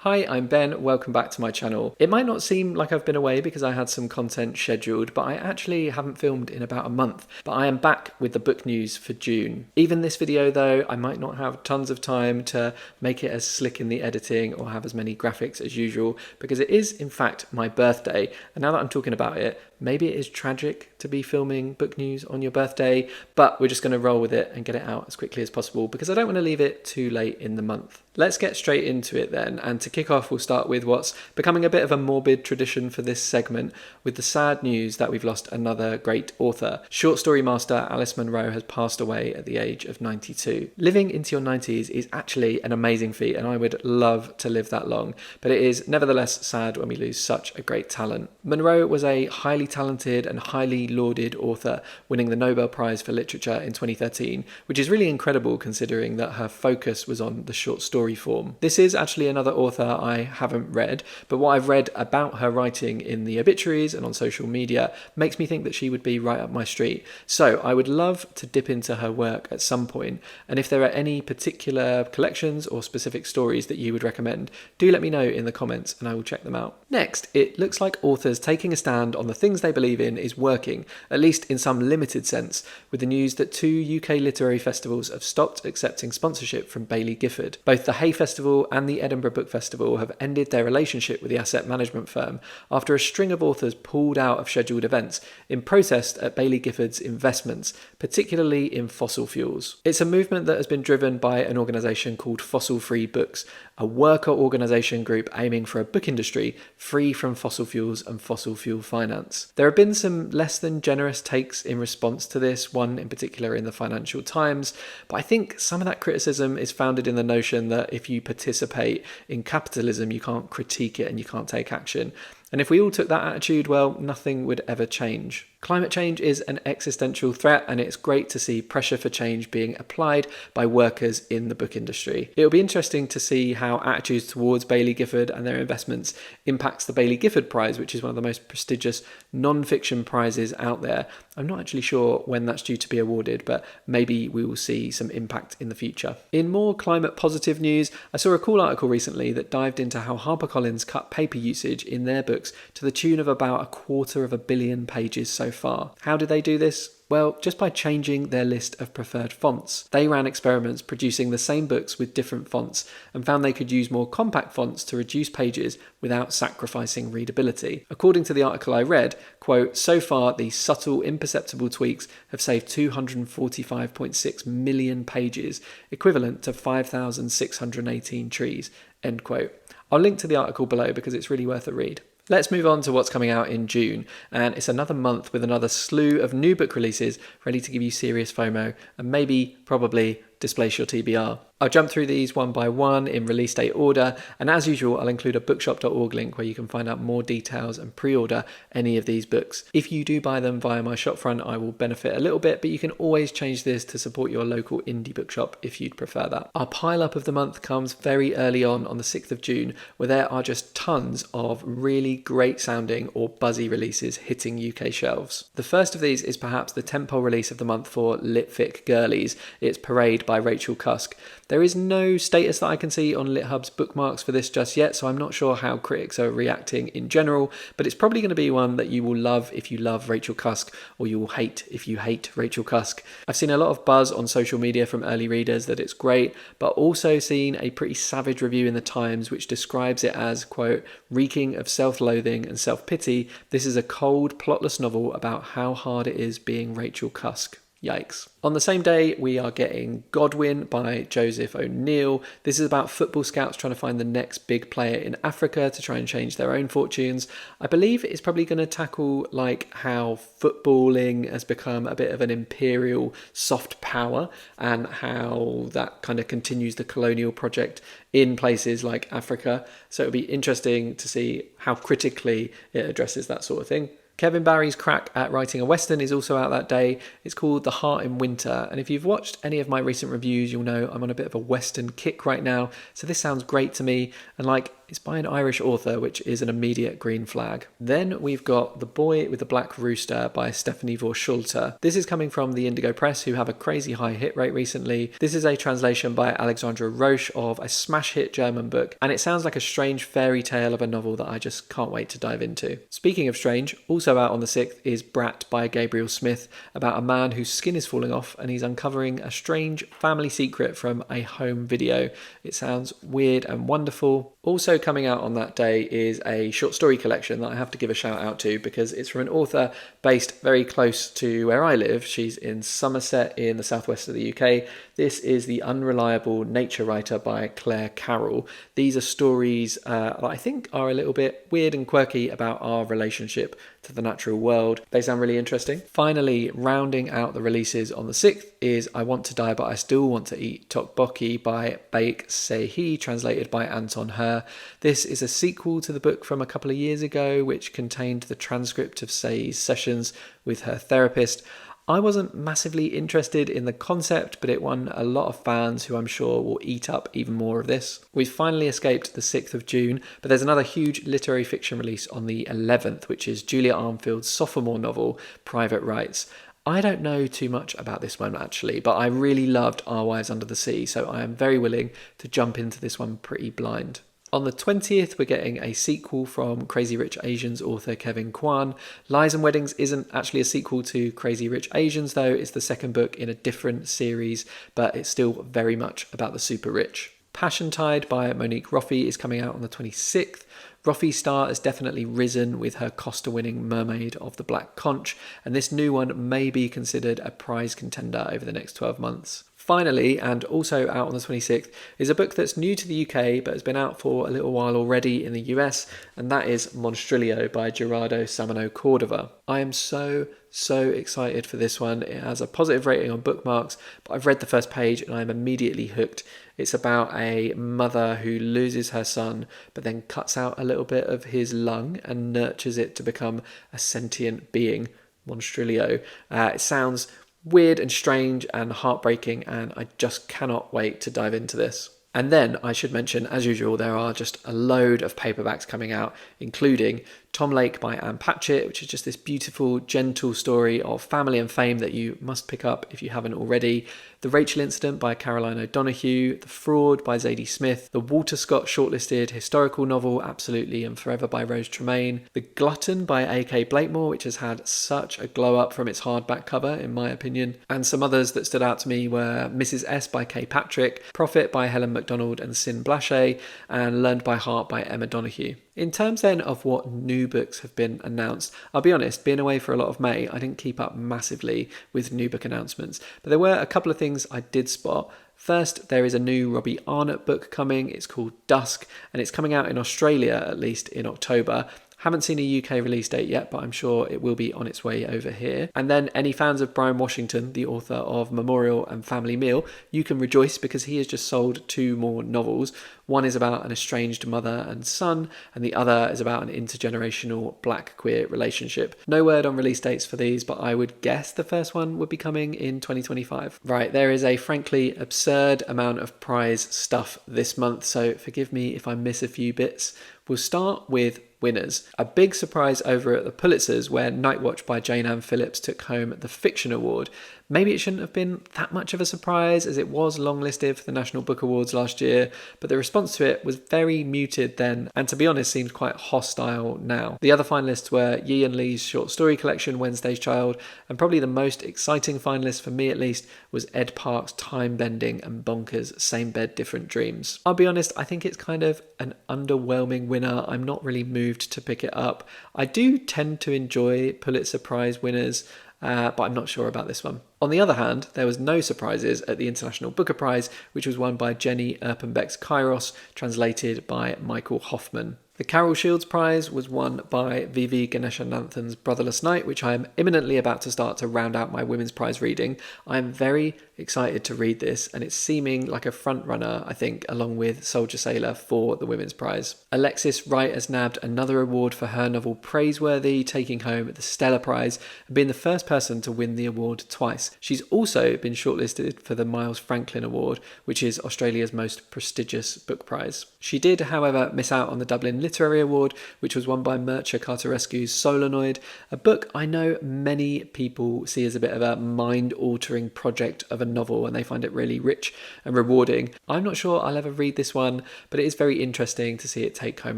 Hi, I'm Ben, welcome back to my channel. It might not seem like I've been away because I had some content scheduled, but I actually haven't filmed in about a month. But I am back with the book news for June. Even this video though, I might not have tons of time to make it as slick in the editing or have as many graphics as usual, because it is in fact my birthday. And now that I'm talking about it, maybe it is tragic to be filming book news on your birthday, but we're just going to roll with it and get it out as quickly as possible because I don't want to leave it too late in the month. Let's get straight into it then, and to kick off we'll start with what's becoming a bit of a morbid tradition for this segment, with the sad news that we've lost another great author. Short story master Alice Munro has passed away at the age of 92. Living into your 90s is actually an amazing feat, and I would love to live that long, but it is nevertheless sad when we lose such a great talent. Munro was a highly talented and highly lauded author, winning the Nobel Prize for Literature in 2013, which is really incredible considering that her focus was on the short story form. This is actually another author I haven't read, but what I've read about her writing in the obituaries and on social media makes me think that she would be right up my street. So I would love to dip into her work at some point, and if there are any particular collections or specific stories that you would recommend, do let me know in the comments and I will check them out. Next, it looks like authors taking a stand on the things they believe in is working, at least in some limited sense, with the news that 2 UK literary festivals have stopped accepting sponsorship from Baillie Gifford. Both the Hay Festival and the Edinburgh Book Festival have ended their relationship with the asset management firm after a string of authors pulled out of scheduled events in protest at Baillie Gifford's investments, particularly in fossil fuels. It's a movement that has been driven by an organisation called Fossil Free Books, a worker organisation group aiming for a book industry free from fossil fuels and fossil fuel finance. There have been some less than generous takes in response to this, one in particular in the Financial Times, but I think some of that criticism is founded in the notion that if you participate in capitalism, you can't critique it and you can't take action. And if we all took that attitude, well, nothing would ever change. Climate change is an existential threat, and it's great to see pressure for change being applied by workers in the book industry. It'll be interesting to see how attitudes towards Baillie Gifford and their investments impacts the Baillie Gifford Prize, which is one of the most prestigious non-fiction prizes out there. I'm not actually sure when that's due to be awarded, but maybe we will see some impact in the future. In more climate positive news, I saw a cool article recently that dived into how HarperCollins cut paper usage in their books to the tune of about 250 million pages so far. How did they do this? Well, just by changing their list of preferred fonts. They ran experiments producing the same books with different fonts and found they could use more compact fonts to reduce pages without sacrificing readability. According to the article I read, quote, so far these subtle, imperceptible tweaks have saved 245.6 million pages, equivalent to 5,618 trees, end quote. I'll link to the article below because it's really worth a read. Let's move on to what's coming out in June, and it's another month with another slew of new book releases ready to give you serious FOMO and maybe, probably, displace your TBR. I'll jump through these one by one in release date order, and as usual I'll include a bookshop.org link where you can find out more details and pre-order any of these books. If you do buy them via my shopfront, I will benefit a little bit, but you can always change this to support your local indie bookshop if you'd prefer that. Our pile up of the month comes very early on the 6th of June, where there are just tons of really great sounding or buzzy releases hitting UK shelves. The first of these is perhaps the tentpole release of the month for Litfic Girlies. It's Parade by Rachel Cusk. There is no status that I can see on LitHub's bookmarks for this just yet, so I'm not sure how critics are reacting in general, but it's probably going to be one that you will love if you love Rachel Cusk, or you will hate if you hate Rachel Cusk. I've seen a lot of buzz on social media from early readers that it's great, but also seen a pretty savage review in the Times which describes it as, quote, reeking of self-loathing and self-pity. This is a cold, plotless novel about how hard it is being Rachel Cusk. Yikes. On the same day, we are getting Godwin by Joseph O'Neill. This is about football scouts trying to find the next big player in Africa to try and change their own fortunes. I believe it's probably going to tackle like how footballing has become a bit of an imperial soft power and how that kind of continues the colonial project in places like Africa. So it'll be interesting to see how critically it addresses that sort of thing. Kevin Barry's crack at writing a Western is also out that day. It's called The Heart in Winter, and if you've watched any of my recent reviews, you'll know I'm on a bit of a Western kick right now, so this sounds great to me, and like It's by an Irish author, which is an immediate green flag. Then we've got The Boy with the Black Rooster by Stephanie Vorschulte. This is coming from the Indigo Press, who have a crazy high hit rate recently. This is a translation by Alexandra Roche of a smash hit German book, and it sounds like a strange fairy tale of a novel that I just can't wait to dive into. Speaking of strange, also out on the 6th is Brat by Gabriel Smith, about a man whose skin is falling off and he's uncovering a strange family secret from a home video. It sounds weird and wonderful. Also coming out on that day is a short story collection that I have to give a shout out to because it's from an author based very close to where I live. She's in Somerset in the southwest of the UK. This is The Unreliable Nature Writer by Claire Carroll. These are stories that I think are a little bit weird and quirky about our relationship to the natural world. They sound really interesting. Finally, rounding out the releases on the 6th is I Want to Die But I Still Want to Eat Tteokbokki by Baek Se-hee, translated by Anton Her. This is a sequel to the book from a couple of years ago, which contained the transcript of Se-hee's sessions with her therapist. I wasn't massively interested in the concept, but it won a lot of fans who I'm sure will eat up even more of this. We've finally escaped the 6th of June, but there's another huge literary fiction release on the 11th, which is Julia Armfield's sophomore novel, Private Rights. I don't know too much about this one actually, but I really loved Our Wives Under the Sea, so I am very willing to jump into this one pretty blind. On the 20th, we're getting a sequel from Crazy Rich Asians author Kevin Kwan. Lies and Weddings isn't actually a sequel to Crazy Rich Asians, though. It's the second book in a different series, but it's still very much about the super rich. Passion Tide by Monique Roffey is coming out on the 26th. Roffey's star has definitely risen with her Costa-winning Mermaid of the Black Conch, and this new one may be considered a prize contender over the next 12 months. Finally, and also out on the 26th, is a book that's new to the UK but has been out for a little while already in the US, and that is Monstrilio by Gerardo Samano Cordova. I am so excited for this one. It has a positive rating on Bookmarks, but I've read the first page and I'm immediately hooked. It's about a mother who loses her son, but then cuts out a little bit of his lung and nurtures it to become a sentient being, Monstrilio. It sounds weird and strange and heartbreaking, and I just cannot wait to dive into this. And then I should mention, as usual, there are just a load of paperbacks coming out, including Tom Lake by Anne Patchett, which is just this beautiful, gentle story of family and fame that you must pick up if you haven't already. The Rachel Incident by Caroline O'Donoghue, The Fraud by Zadie Smith, the Walter Scott shortlisted historical novel Absolutely and Forever by Rose Tremaine, The Glutton by A.K. Blakemore, which has had such a glow up from its hardback cover in my opinion, and some others that stood out to me were Mrs. S by Kay Patrick, Prophet by Helen MacDonald and Sin Blaché, and Learned by Heart by Emma Donoghue. In terms then of what new books have been announced, I'll be honest, being away for a lot of May, I didn't keep up massively with new book announcements, but there were a couple of things I did spot. First, there is a new Robbie Arnott book coming. It's called Dusk, and it's coming out in Australia, at least in October. Haven't seen a UK release date yet, but I'm sure it will be on its way over here. And then any fans of Brian Washington, the author of Memorial and Family Meal, you can rejoice because he has just sold 2 more novels. One is about an estranged mother and son, and the other is about an intergenerational black queer relationship. No word on release dates for these, but I would guess the first one would be coming in 2025. Right, there is a frankly absurd amount of prize stuff this month, so forgive me if I miss a few bits. We'll start with winners. A big surprise over at the Pulitzers, where Night Watch by Jane Ann Phillips took home the Fiction Award. Maybe it shouldn't have been that much of a surprise, as it was longlisted for the National Book Awards last year, but the response to it was very muted then, and to be honest seems quite hostile now. The other finalists were Yi and Lee's short story collection Wednesday's Child, and probably the most exciting finalist for me at least was Ed Park's time-bending and bonkers Same Bed Different Dreams. I'll be honest, I think it's kind of an underwhelming winner. I'm not really moved to pick it up. I do tend to enjoy Pulitzer Prize winners, but I'm not sure about this one. On the other hand, there was no surprises at the International Booker Prize, which was won by Jenny Erpenbeck's Kairos, translated by Michael Hoffman. The Carol Shields Prize was won by Vivi Ganeshananthan's Brotherless Night, which I am imminently about to start to round out my Women's Prize reading. I am very excited to read this, and it's seeming like a front runner, I think, along with Soldier Sailor for the Women's Prize. Alexis Wright has nabbed another award for her novel Praiseworthy, taking home the Stella Prize and being the first person to win the award twice. She's also been shortlisted for the Miles Franklin Award, which is Australia's most prestigious book prize. She did, however, miss out on the Dublin Literary Award, which was won by Mircea Cartarescu's Solenoid, a book I know many people see as a bit of a mind-altering project of a novel, and they find it really rich and rewarding. I'm not sure I'll ever read this one, but it is very interesting to see it take home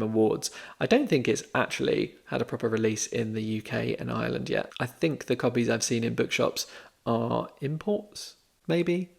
awards. I don't think it's actually had a proper release in the UK and Ireland yet. I think the copies I've seen in bookshops are imports, maybe?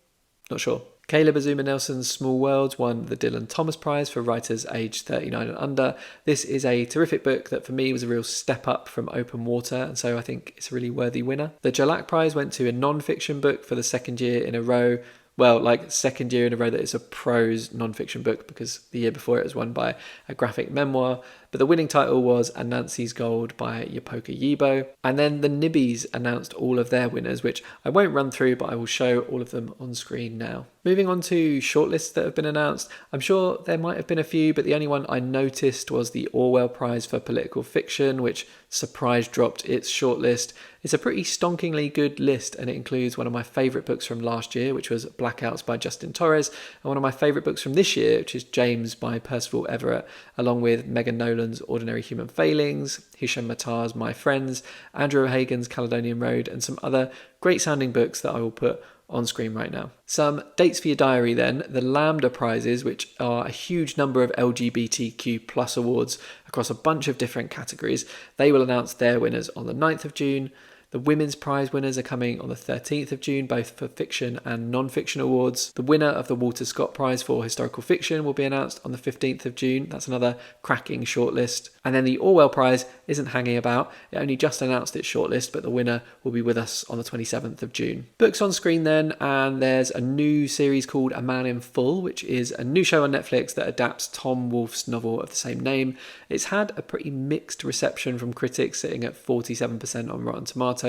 Not sure. Caleb Azuma Nelson's Small Worlds won the Dylan Thomas Prize for writers aged 39 and under. This is a terrific book that for me was a real step up from Open Water, and so I think it's a really worthy winner. The Jalak Prize went to a non-fiction book for the second year in a row. Well, like second year in a row that it's a prose non-fiction book, because the year before it was won by a graphic memoir. But the winning title was Anansi's Gold by Yapoka Yibo. And then the Nibbies announced all of their winners, which I won't run through, but I will show all of them on screen now. Moving on to shortlists that have been announced. I'm sure there might have been a few, but the only one I noticed was the Orwell Prize for Political Fiction, which surprise dropped its shortlist. It's a pretty stonkingly good list, and it includes one of my favourite books from last year, which was Blackouts by Justin Torres, and one of my favourite books from this year, which is James by Percival Everett, along with Megan Nolan's Ordinary Human Failings, Hisham Matar's My Friends, Andrew O'Hagan's Caledonian Road, and some other great sounding books that I will put on screen right now. Some dates for your diary then. The Lambda Prizes, which are a huge number of LGBTQ plus awards across a bunch of different categories. They will announce their winners on the 9th of June. The Women's Prize winners are coming on the 13th of June, both for fiction and non-fiction awards. The winner of the Walter Scott Prize for historical fiction will be announced on the 15th of June. That's another cracking shortlist. And then the Orwell Prize isn't hanging about. It only just announced its shortlist, but the winner will be with us on the 27th of June. Books on screen then, and there's a new series called A Man in Full, which is a new show on Netflix that adapts Tom Wolfe's novel of the same name. It's had a pretty mixed reception from critics, sitting at 47% on Rotten Tomatoes,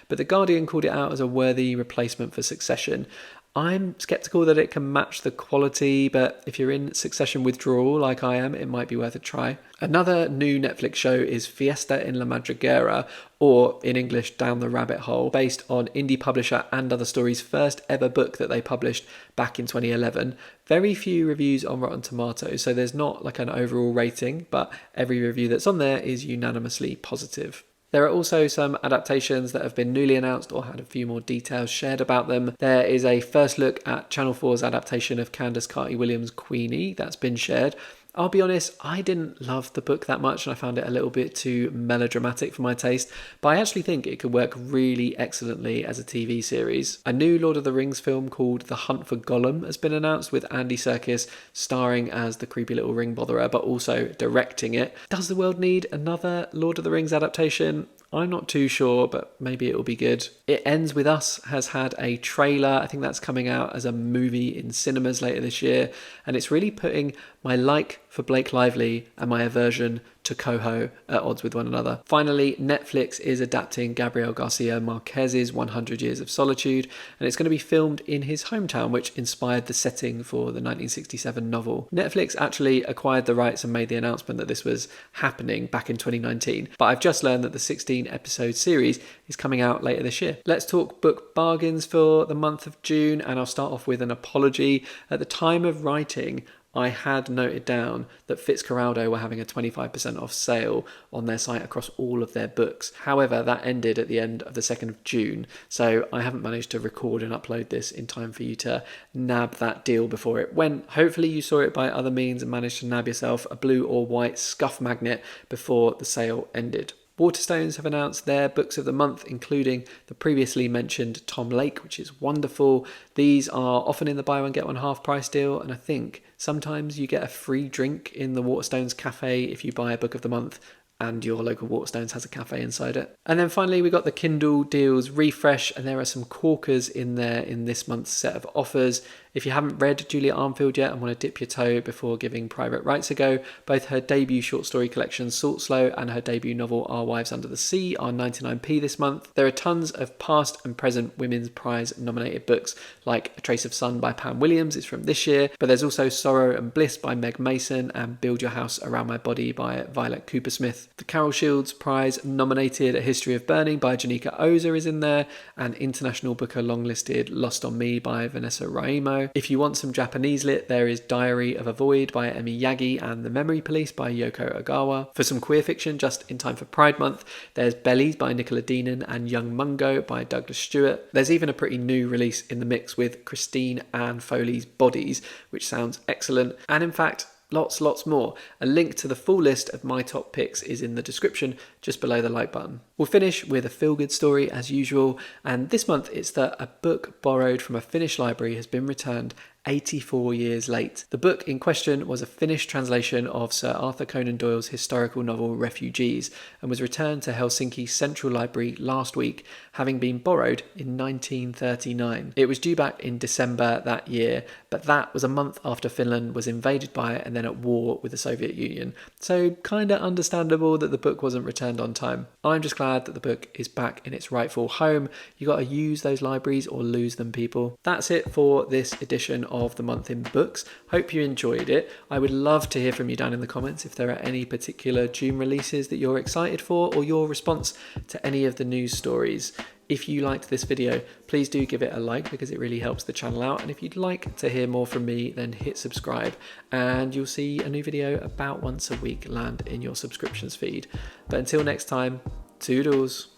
but The Guardian called it out as a worthy replacement for Succession. I'm sceptical that it can match the quality, but if you're in Succession withdrawal like I am, it might be worth a try. Another new Netflix show is Fiesta en la Madriguera, or in English, Down the Rabbit Hole, based on indie publisher And Other Stories' first ever book that they published back in 2011. Very few reviews on Rotten Tomatoes, so there's not like an overall rating, but every review that's on there is unanimously positive. There are also some adaptations that have been newly announced or had a few more details shared about them. There is a first look at Channel 4's adaptation of Candace Carty-Williams' Queenie that's been shared. I'll be honest, I didn't love the book that much and I found it a little bit too melodramatic for my taste, but I actually think it could work really excellently as a TV series. A new Lord of the Rings film called The Hunt for Gollum has been announced, with Andy Serkis starring as the creepy little ring botherer but also directing it. Does the world need another Lord of the Rings adaptation? I'm not too sure, but maybe it'll be good. It Ends With Us has had a trailer. I think that's coming out as a movie in cinemas later this year, and it's really putting my like for Blake Lively and my aversion to Coho at odds with one another. Finally, Netflix is adapting Gabriel Garcia Marquez's 100 Years of Solitude, and it's going to be filmed in his hometown, which inspired the setting for the 1967 novel. Netflix actually acquired the rights and made the announcement that this was happening back in 2019, but I've just learned that the 16-episode series is coming out later this year. Let's talk book bargains for the month of June, and I'll start off with an apology. At the time of writing, I had noted down that Fitzcarraldo were having a 25% off sale on their site across all of their books. However, that ended at the end of the 2nd of June, so I haven't managed to record and upload this in time for you to nab that deal before it went. Hopefully you saw it by other means and managed to nab yourself a blue or white scuff magnet before the sale ended. Waterstones have announced their books of the month, including the previously mentioned Tom Lake, which is wonderful. These are often in the buy one get one half price deal, and I think sometimes you get a free drink in the Waterstones cafe if you buy a book of the month and your local Waterstones has a cafe inside it. And then finally we got the Kindle Deals Refresh, and there are some corkers in there in this month's set of offers. If you haven't read Julia Armfield yet and want to dip your toe before giving Private Rights a go, both her debut short story collection Salt Slow and her debut novel Our Wives Under the Sea are 99p this month. There are tons of past and present Women's Prize nominated books, like A Trace of Sun by Pam Williams is from this year, but there's also Sorrow and Bliss by Meg Mason and Build Your House Around My Body by Violet Coopersmith. The Carol Shields Prize nominated A History of Burning by Janika Oza is in there, and International Booker longlisted Lost on Me by Vanessa Raimo. If you want some Japanese lit, there is Diary of a Void by Emi Yagi and The Memory Police by Yoko Ogawa. For some queer fiction, just in time for Pride Month, there's Bellies by Nicola Deenan and Young Mungo by Douglas Stewart. There's even a pretty new release in the mix with Christine Ann Foley's Bodies, which sounds excellent, and in fact, lots more. A link to the full list of my top picks is in the description just below the like button. We'll finish with a feel-good story as usual, and this month it's that a book borrowed from a Finnish library has been returned 84 years late. The book in question was a Finnish translation of Sir Arthur Conan Doyle's historical novel Refugees and was returned to Helsinki's Central Library last week, having been borrowed in 1939. It was due back in December that year, but that was a month after Finland was invaded by it and then at war with the Soviet Union. So kinda understandable that the book wasn't returned on time. I'm just glad that the book is back in its rightful home. You gotta use those libraries or lose them, people. That's it for this edition of the month in books. Hope you enjoyed it. I would love to hear from you down in the comments if there are any particular June releases that you're excited for or your response to any of the news stories. If you liked this video, please do give it a like because it really helps the channel out. And if you'd like to hear more from me, then hit subscribe and you'll see a new video about once a week land in your subscriptions feed. But until next time, toodles.